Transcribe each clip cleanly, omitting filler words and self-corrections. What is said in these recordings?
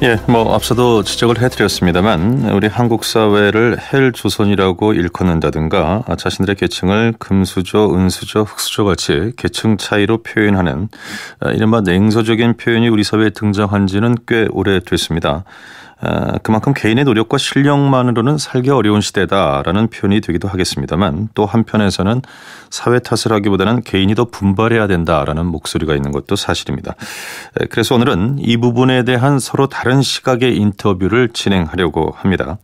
예, 앞서도 지적을 해드렸습니다만 우리 한국 사회를 헬조선이라고 일컫는다든가 자신들의 계층을 금수저, 은수저, 흑수저 같이 계층 차이로 표현하는 이른바 냉소적인 표현이 우리 사회에 등장한 지는 꽤 오래됐습니다. 그만큼 개인의 노력과 실력만으로는 살기 어려운 시대다라는 표현이 되기도 하겠습니다만 또 한편에서는 사회 탓을 하기보다는 개인이 더 분발해야 된다라는 목소리가 있는 것도 사실입니다. 그래서 오늘은 이 부분에 대한 서로 다른 시각의 인터뷰를 진행하려고 합니다.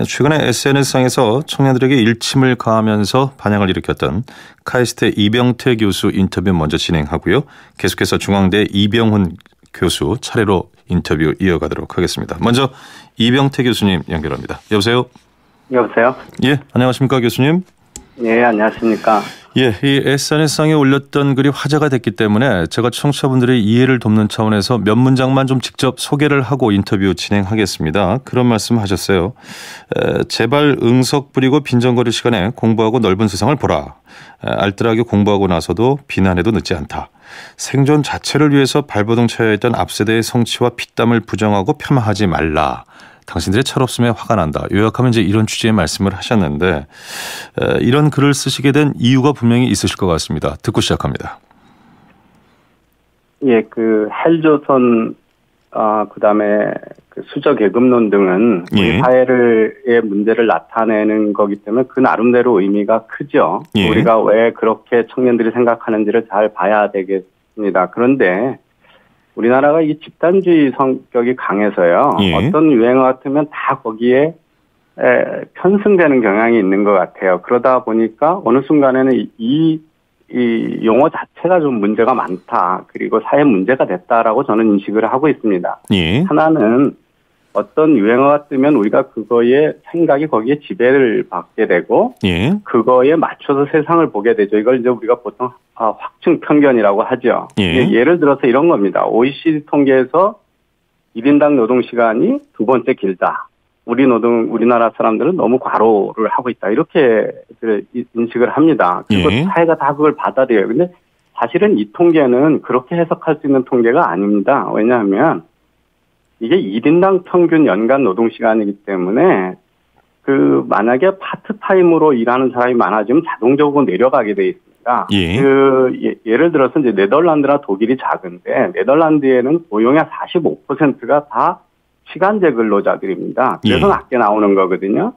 최근에 SNS상에서 청년들에게 일침을 가하면서 반향을 일으켰던 카이스트 이병태 교수 인터뷰 먼저 진행하고요. 계속해서 중앙대 이병훈 교수 차례로 인터뷰 이어가도록 하겠습니다. 먼저 이병태 교수님 연결합니다. 여보세요? 여보세요? 예, 안녕하십니까 교수님? 예, 안녕하십니까? 예, 이 SNS상에 올렸던 글이 화제가 됐기 때문에 제가 청취자분들의 이해를 돕는 차원에서 몇 문장만 좀 직접 소개를 하고 인터뷰 진행하겠습니다. 그런 말씀 하셨어요. 제발 응석 부리고 빈정거릴 시간에 공부하고 넓은 세상을 보라. 알뜰하게 공부하고 나서도 비난해도 늦지 않다. 생존 자체를 위해서 발버둥 쳐야 했던 앞세대의 성취와 피땀을 부정하고 폄하하지 말라. 당신들의 철없음에 화가 난다. 요약하면 이제 이런 취지의 말씀을 하셨는데 이런 글을 쓰시게 된 이유가 분명히 있으실 것 같습니다. 듣고 시작합니다. 예, 헬조선, 그다음에 수저 계급론 등은 우리 사회의 문제를 나타내는 거기 때문에 그 나름대로 의미가 크죠. 예. 우리가 왜 그렇게 청년들이 생각하는지를 잘 봐야 되겠습니다. 그런데 우리나라가 이 집단주의 성격이 강해서요. 예. 어떤 유행어 같으면 다 거기에 편승되는 경향이 있는 것 같아요. 그러다 보니까 어느 순간에는 이 용어 자체가 좀 문제가 많다. 그리고 사회 문제가 됐다라고 저는 인식을 하고 있습니다. 예. 하나는 어떤 유행어가 뜨면 우리가 그거에 생각이 거기에 지배를 받게 되고 예. 그거에 맞춰서 세상을 보게 되죠. 이걸 이제 우리가 보통 확증 편견이라고 하죠. 예. 예를 들어서 이런 겁니다. OECD 통계에서 1인당 노동시간이 두 번째 길다. 우리나라 사람들은 너무 과로를 하고 있다. 이렇게 인식을 합니다. 그리고 예. 사회가 다 그걸 받아들여요. 근데 사실은 이 통계는 그렇게 해석할 수 있는 통계가 아닙니다. 왜냐하면 이게 1인당 평균 연간 노동시간이기 때문에 만약에 파트타임으로 일하는 사람이 많아지면 자동적으로 내려가게 돼 있습니다. 예. 예를 들어서 이제 네덜란드나 독일이 작은데 네덜란드에는 고용의 45%가 다 시간제 근로자들입니다. 그래서 예. 낮게 나오는 거거든요.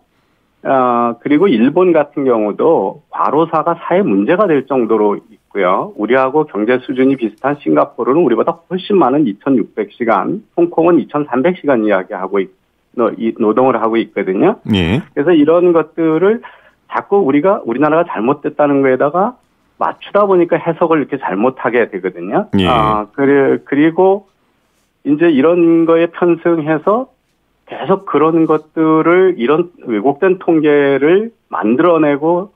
그리고 일본 같은 경우도 과로사가 사회 문제가 될 정도로 있고요. 우리하고 경제 수준이 비슷한 싱가포르는 우리보다 훨씬 많은 2,600시간, 홍콩은 2,300시간 이야기하고 노동을 하고 있거든요. 예. 그래서 이런 것들을 자꾸 우리나라가 잘못됐다는 거에다가 맞추다 보니까 해석을 이렇게 잘못하게 되거든요. 예. 그리고 이제 이런 거에 편승해서 계속 그런 것들을 이런 왜곡된 통계를 만들어내고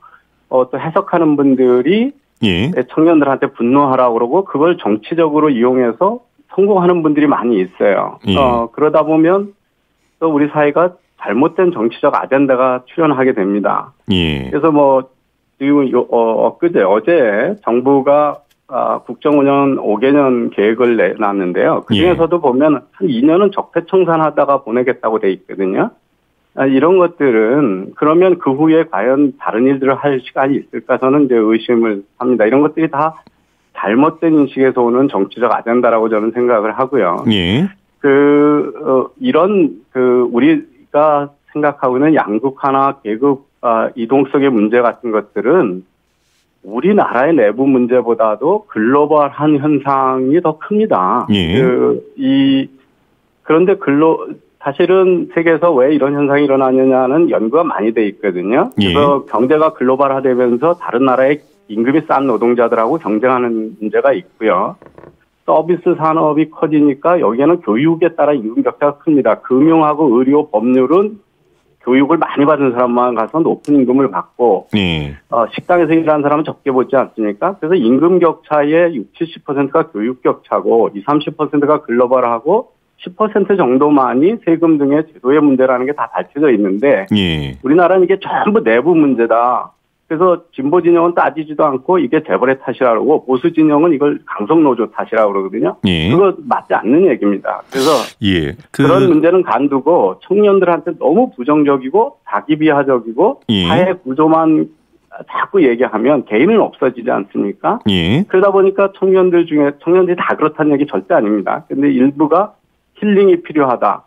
또 해석하는 분들이 예. 청년들한테 분노하라고 그러고 그걸 정치적으로 이용해서 성공하는 분들이 많이 있어요. 예. 그러다 보면 또 우리 사회가 잘못된 정치적 아젠다가 출현하게 됩니다. 예. 그래서 지금 어제 정부가 국정운영 5개년 계획을 내놨는데요. 그중에서도 보면 한 2년은 적폐청산하다가 보내겠다고 돼 있거든요. 이런 것들은 그러면 그 후에 과연 다른 일들을 할 시간이 있을까 저는 이제 의심을 합니다. 이런 것들이 다 잘못된 인식에서 오는 정치적 아젠다라고 저는 생각을 하고요. 예. 우리가 생각하고 있는 양극화나 계급 이동성의 문제 같은 것들은 우리나라의 내부 문제보다도 글로벌한 현상이 더 큽니다. 예. 그런데 사실은 세계에서 왜 이런 현상이 일어나느냐는 연구가 많이 돼 있거든요. 그래서 경제가 글로벌화되면서 다른 나라의 임금이 싼 노동자들하고 경쟁하는 문제가 있고요. 서비스 산업이 커지니까 여기에는 교육에 따라 임금 격차가 큽니다. 금융하고 의료, 법률은 교육을 많이 받은 사람만 가서 높은 임금을 받고 식당에서 일하는 사람은 적게 보지 않습니까? 그래서 임금 격차의 60, 70%가 교육 격차고 20, 30%가 글로벌하고 10% 정도만이 세금 등의 제도의 문제라는 게 다 밝혀져 있는데 우리나라는 이게 전부 내부 문제다. 그래서 진보 진영은 따지지도 않고 이게 재벌의 탓이라고 그러고 보수 진영은 이걸 강성노조 탓이라고 그러거든요. 예. 그거 맞지 않는 얘기입니다. 그래서 예. 그런 문제는 간두고 청년들한테 너무 부정적이고 자기비하적이고 예. 사회 구조만 자꾸 얘기하면 개인은 없어지지 않습니까? 예. 그러다 보니까 청년들이 다 그렇다는 얘기 절대 아닙니다. 근데 일부가 힐링이 필요하다.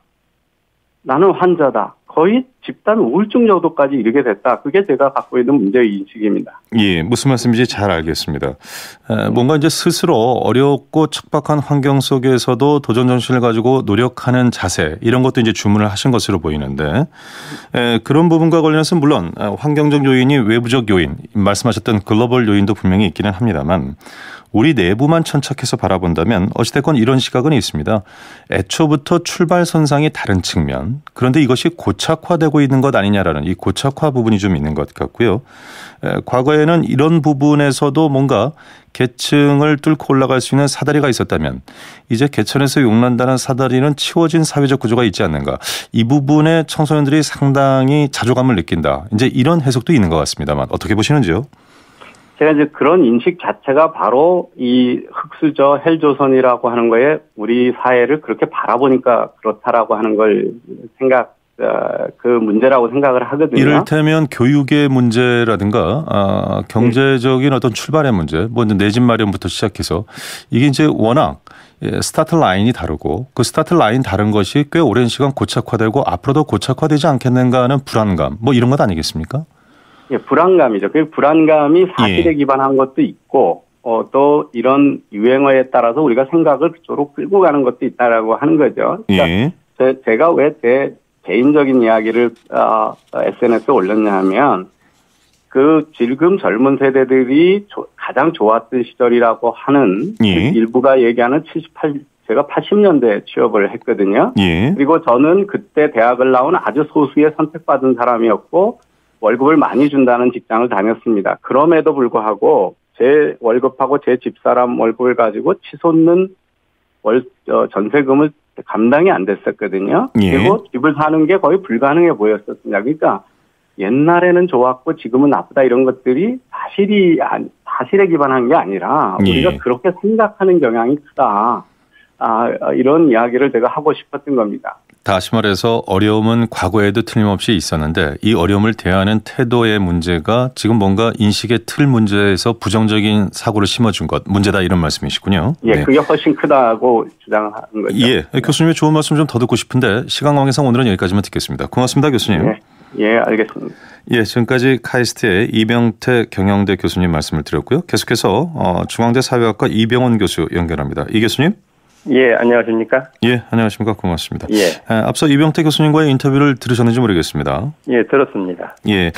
나는 환자다. 거의 집단 우울증 정도까지 이르게 됐다. 그게 제가 갖고 있는 문제의 인식입니다. 예, 무슨 말씀인지 잘 알겠습니다. 뭔가 이제 스스로 어렵고 척박한 환경 속에서도 도전 정신을 가지고 노력하는 자세 이런 것도 이제 주문을 하신 것으로 보이는데 그런 부분과 관련해서 물론 환경적 요인이 외부적 요인 말씀하셨던 글로벌 요인도 분명히 있기는 합니다만 우리 내부만 천착해서 바라본다면 어찌됐건 이런 시각은 있습니다. 애초부터 출발선상이 다른 측면 그런데 이것이 고착화되고 있는 것 아니냐라는 이 고착화 부분이 좀 있는 것 같고요. 과거에는 이런 부분에서도 뭔가 계층을 뚫고 올라갈 수 있는 사다리가 있었다면 이제 개천에서 용난다는 사다리는 치워진 사회적 구조가 있지 않는가. 이 부분에 청소년들이 상당히 자조감을 느낀다. 이제 이런 해석도 있는 것 같습니다만 어떻게 보시는지요? 제가 이제 그런 인식 자체가 바로 이 흑수저 헬조선이라고 하는 거에 우리 사회를 그렇게 바라보니까 그렇다라고 하는 걸 그 문제라고 생각을 하거든요. 이를테면 교육의 문제라든가 경제적인 어떤 출발의 문제, 뭐 내 집 마련부터 시작해서 이게 이제 워낙 스타트 라인이 다르고 그 스타트 라인 다른 것이 꽤 오랜 시간 고착화되고 앞으로도 고착화되지 않겠는가 하는 불안감 뭐 이런 것 아니겠습니까? 예, 불안감이죠. 그 불안감이 사실에 기반한 것도 있고 또 이런 유행어에 따라서 우리가 생각을 그쪽으로 끌고 가는 것도 있다라고 하는 거죠. 그러니까 예. 제가 왜 제 개인적인 이야기를 SNS에 올렸냐 하면 그 지금 젊은 세대들이 가장 좋았던 시절이라고 하는 예. 일부가 얘기하는 제가 80년대 취업을 했거든요. 예. 그리고 저는 그때 대학을 나온 아주 소수의 선택받은 사람이었고 월급을 많이 준다는 직장을 다녔습니다. 그럼에도 불구하고 제 월급하고 제 집사람 월급을 가지고 치솟는 전세금을 감당이 안 됐었거든요. 예. 그리고 집을 사는 게 거의 불가능해 보였었습니다. 그러니까 옛날에는 좋았고 지금은 나쁘다 이런 것들이 사실에 기반한 게 아니라 우리가 예. 그렇게 생각하는 경향이 크다. 이런 이야기를 제가 하고 싶었던 겁니다. 다시 말해서 어려움은 과거에도 틀림없이 있었는데 이 어려움을 대하는 태도의 문제가 지금 뭔가 인식의 틀 문제에서 부정적인 사고를 심어준 것 문제다 이런 말씀이시군요. 예, 네. 그게 훨씬 크다고 주장하는 거죠. 예, 교수님의 좋은 말씀 좀 더 듣고 싶은데 시간 관계상 오늘은 여기까지만 듣겠습니다. 고맙습니다, 교수님. 예, 알겠습니다. 예, 지금까지 카이스트의 이병태 경영대 교수님 말씀을 드렸고요. 계속해서 중앙대 사회학과 이병헌 교수 연결합니다. 이 교수님. 예, 안녕하십니까? 예, 안녕하십니까? 고맙습니다. 예. 앞서 이병태 교수님과의 인터뷰를 들으셨는지 모르겠습니다. 예, 들었습니다. 예,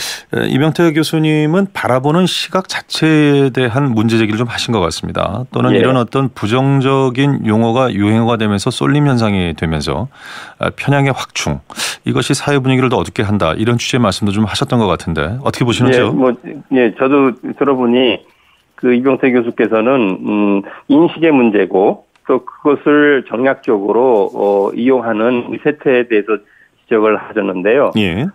이병태 교수님은 바라보는 시각 자체에 대한 문제 제기를 좀 하신 것 같습니다. 또는 예. 이런 어떤 부정적인 용어가 유행어가 되면서 쏠림 현상이 되면서 편향의 확충 이것이 사회 분위기를 더 어둡게 한다 이런 취지의 말씀도 좀 하셨던 것 같은데 어떻게 보시는지요? 저도 들어보니 그 이병태 교수께서는 인식의 문제고 또 그것을 정략적으로 이용하는 이 세태에 대해서 지적을 하셨는데요. 예.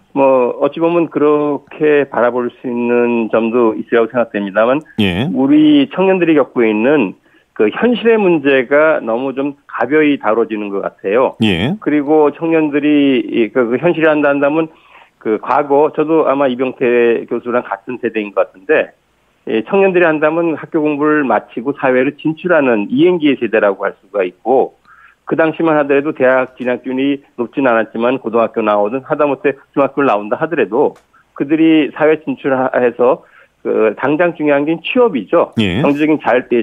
어찌 보면 그렇게 바라볼 수 있는 점도 있으라고 생각됩니다만, 예. 우리 청년들이 겪고 있는 그 현실의 문제가 너무 좀 가벼이 다뤄지는 것 같아요. 예. 그리고 청년들이 그 현실이란다 한다면 그 과거 저도 아마 이병태 교수랑 같은 세대인 것 같은데. 청년들이 한다면 학교 공부를 마치고 사회로 진출하는 이행기의 세대라고 할 수가 있고 그 당시만 하더라도 대학 진학률이 높지는 않았지만 고등학교 나오든 하다못해 중학교를 나온다 하더라도 그들이 사회 진출해서 그 당장 중요한 게 취업이죠. 예. 경제적인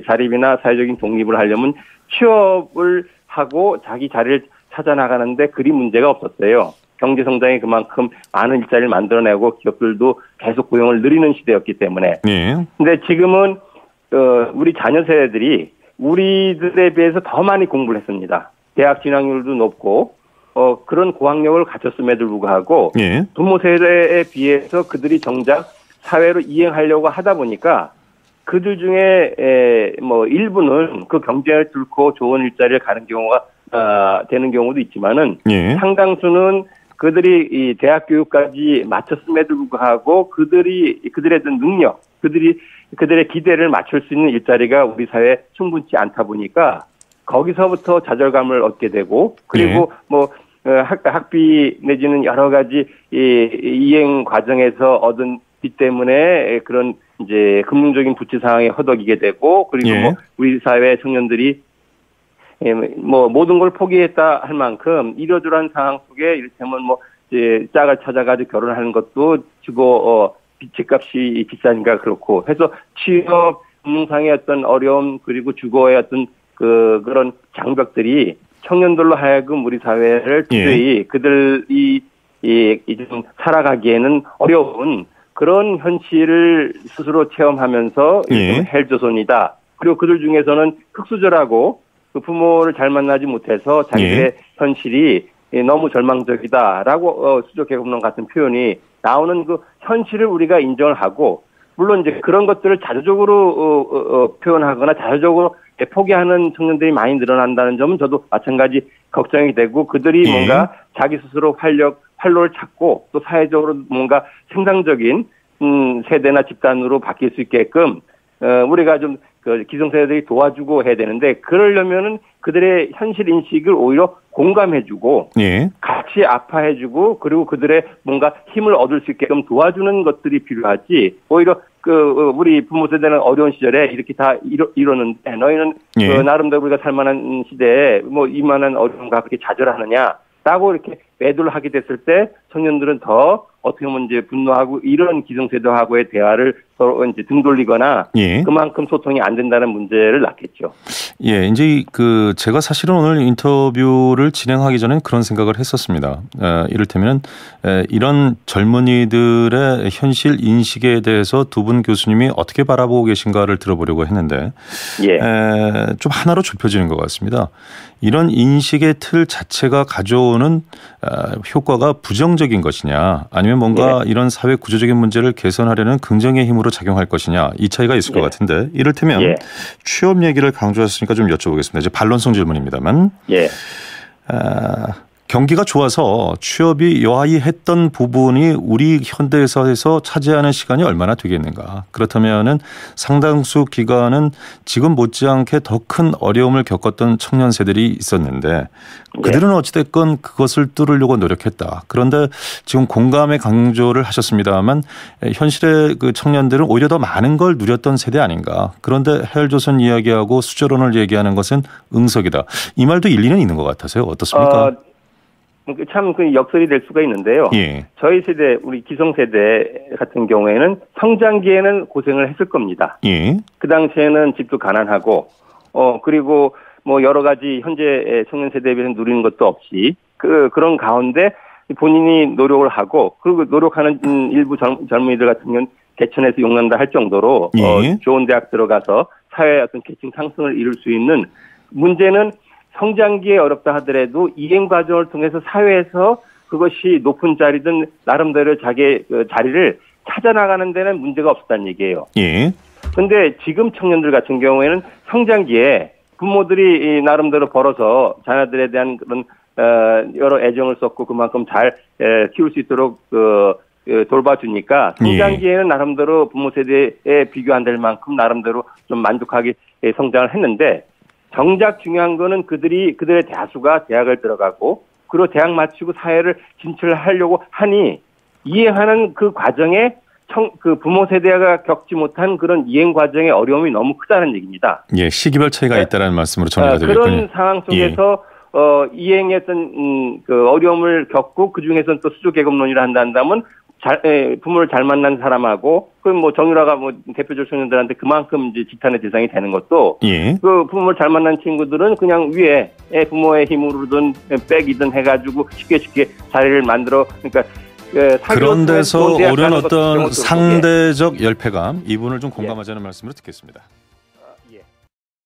자립이나 사회적인 독립을 하려면 취업을 하고 자기 자리를 찾아 나가는데 그리 문제가 없었어요. 경제 성장이 그만큼 많은 일자리를 만들어내고 기업들도 계속 고용을 늘리는 시대였기 때문에. 예. 근데 지금은 우리 자녀 세대들이 우리들에 비해서 더 많이 공부를 했습니다. 대학 진학률도 높고 그런 고학력을 갖췄음에도 불구하고 예. 부모 세대에 비해서 그들이 정작 사회로 이행하려고 하다 보니까 그들 중에 일부는 그 경쟁을 뚫고 좋은 일자리를 가는 경우가 되는 경우도 있지만은 예. 상당수는 그들이 이 대학 교육까지 마쳤음에도 불구하고 그들의 어떤 능력, 그들의 기대를 맞출 수 있는 일자리가 우리 사회에 충분치 않다 보니까 거기서부터 좌절감을 얻게 되고 그리고 학비 내지는 여러 가지 이행 과정에서 얻은 빚 때문에 그런 이제 금융적인 부채 상황에 허덕이게 되고 그리고 우리 사회 청년들이 모든 걸 포기했다 할 만큼 이러저러한 상황 속에 이를테면 이제 짝을 찾아가지고 결혼하는 것도 주거 집값이 비싸니까 그렇고 해서 취업 금융상의 어떤 어려움 그리고 주거의 어떤 그런 장벽들이 청년들로 하여금 우리 사회를 도저히 그들이 좀 살아가기에는 어려운 그런 현실을 스스로 체험하면서 헬조선이다. 그리고 그들 중에서는 흑수저라고 그 부모를 잘 만나지 못해서 자기들의 현실이 너무 절망적이다라고 수저계급론 같은 표현이 나오는 그 현실을 우리가 인정을 하고 물론 이제 그런 것들을 자조적으로 표현하거나 자조적으로 포기하는 청년들이 많이 늘어난다는 점은 저도 마찬가지 걱정이 되고 그들이 뭔가 자기 스스로 활로를 찾고 또 사회적으로 뭔가 생산적인 세대나 집단으로 바뀔 수 있게끔 우리가 좀 기성세대들이 도와주고 해야 되는데 그러려면은 그들의 현실 인식을 오히려 공감해주고 같이 아파해주고 그리고 그들의 뭔가 힘을 얻을 수 있게끔 도와주는 것들이 필요하지 오히려 우리 부모 세대는 어려운 시절에 이렇게 다 이러는데 너희는 나름대로 우리가 살만한 시대에 이만한 어려움과 그렇게 좌절하느냐라고 이렇게 매도를 하게 됐을 때 청년들은 더 어떻게 보면 이제 분노하고 이런 기성세대하고의 대화를 서로 이제 등 돌리거나 그만큼 소통이 안 된다는 문제를 낳겠죠. 예, 이제 제가 사실은 오늘 인터뷰를 진행하기 전에 그런 생각을 했었습니다. 이를테면 이런 젊은이들의 현실 인식에 대해서 두 분 교수님이 어떻게 바라보고 계신가를 들어보려고 했는데 좀 하나로 좁혀지는 것 같습니다. 이런 인식의 틀 자체가 가져오는 효과가 부정적인 것이냐 아니면 뭔가 이런 사회 구조적인 문제를 개선하려는 긍정의 힘으로 작용할 것이냐 이 차이가 있을 것 같은데 이를테면 취업 얘기를 강조하셨으니까 좀 여쭤보겠습니다. 이제 반론성 질문입니다만 경기가 좋아서 취업이 여하이 했던 부분이 우리 현대사에서 차지하는 시간이 얼마나 되겠는가. 그렇다면은 상당수 기간은 지금 못지않게 더 큰 어려움을 겪었던 청년 세대들이 있었는데 그들은 어찌됐건 그것을 뚫으려고 노력했다. 그런데 지금 공감의 강조를 하셨습니다만 현실의 그 청년들은 오히려 더 많은 걸 누렸던 세대 아닌가. 그런데 헬조선 이야기하고 수저론을 얘기하는 것은 응석이다. 이 말도 일리는 있는 것 같아서요. 어떻습니까? 참 역설이 될 수가 있는데요. 저희 세대, 우리 기성세대 같은 경우에는 성장기에는 고생을 했을 겁니다. 그 당시에는 집도 가난하고, 그리고 여러 가지 현재 청년 세대에 비해서 누리는 것도 없이 그런 가운데 본인이 노력을 하고 그리고 노력하는 일부 젊은이들 같은 경우는 개천에서 용난다 할 정도로 좋은 대학 들어가서 사회의 어떤 계층 상승을 이룰 수 있는 문제는 성장기에 어렵다 하더라도 이행 과정을 통해서 사회에서 그것이 높은 자리든 나름대로 자기의 자리를 찾아나가는 데는 문제가 없었다는 얘기예요. 그런데 지금 청년들 같은 경우에는 성장기에 부모들이 나름대로 벌어서 자녀들에 대한 그런 여러 애정을 썼고 그만큼 잘 키울 수 있도록 돌봐주니까 성장기에는 나름대로 부모 세대에 비교 안 될 만큼 나름대로 좀 만족하게 성장을 했는데 정작 중요한 거는 그들의 대다수가 대학을 들어가고 그리고 대학 마치고 사회를 진출하려고 하니 이해하는 그 과정에 그 부모 세대가 겪지 못한 그런 이행 과정의 어려움이 너무 크다는 얘기입니다. 시기별 차이가 있다는 말씀으로 정리가 되겠군요. 그런 상황 속에서 이행했던 그 어려움을 겪고 그 중에서는 또 수조계급론이라 한다면 부모를 잘 만난 사람하고 정유라가 대표적 청년들한테 그만큼 이제 지탄의 대상이 되는 것도 그 부모를 잘 만난 친구들은 그냥 위에 부모의 힘으로든 백이든 해가지고 쉽게 자리를 만들어 그러니까 그런 데서 오는 어떤 상대적 열패감 이 부분을 좀 공감하자는 말씀으로 듣겠습니다.